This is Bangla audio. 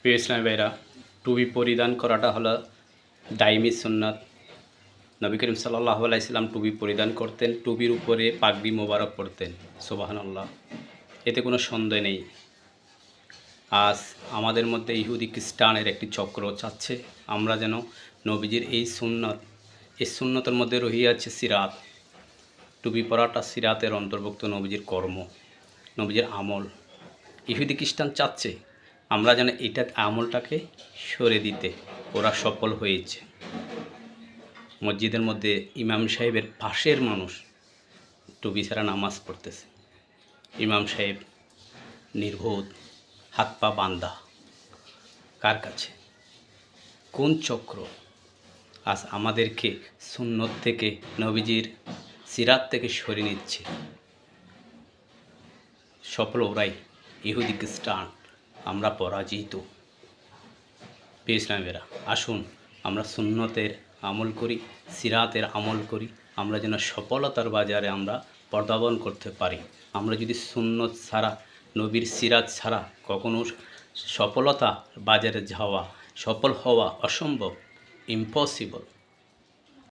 প্রিয় ইসলামী ভাইরা, টুপি পরিধান করাটা হলো দাইমি সুন্নাত। নবী করিম সাল্লাল্লাহু আলাইহি সাল্লাম টুপি পরিধান করতেন, টুপির উপরে পাগড়ি মোবারক পরতেন। সুবহানাল্লাহ, এতে কোনো সন্দেহ নেই। আজ আমাদের মধ্যে ইহুদি খ্রিস্টানের একটি চক্র চাচ্ছে আমরা যেন নবীজির এই সুন্নতের মধ্যে রহিয়াছে সিরাত। টুপি পরাটা সিরাতের অন্তর্ভুক্ত, নবীজির কর্ম, নবীজির আমল। ইহুদি খ্রিস্টান চাচ্ছে আমরা যেন এটা আমলটাকে সরে দিতে, ওরা সফল হয়েছে। মসজিদের মধ্যে ইমাম সাহেবের পাশের মানুষ টুপি ছাড়া নামাজ পড়তেছে। ইমাম সাহেব নির্বোধ, হাত পা বাঁধা। কার কাছে? কোন চক্র আজ আমাদেরকে সুন্নত থেকে, নবীজির সিরাত থেকে সরিয়ে নিচ্ছে? সফল ওরাই, ইহুদি খ্রিস্টান। আমরা পরাজিত। প্রিয় ইসলামীরা, আসুন আমরা সুন্নতের আমল করি, সিরাতের আমল করি। আমরা যেন সফলতার বাজারে আমরা পদার্পণ করতে পারি। আমরা যদি সুন্নত ছাড়া, নবীর সিরাত ছাড়া কখনো সফলতা বাজারে যাওয়া, সফল হওয়া অসম্ভব, ইম্পসিবল।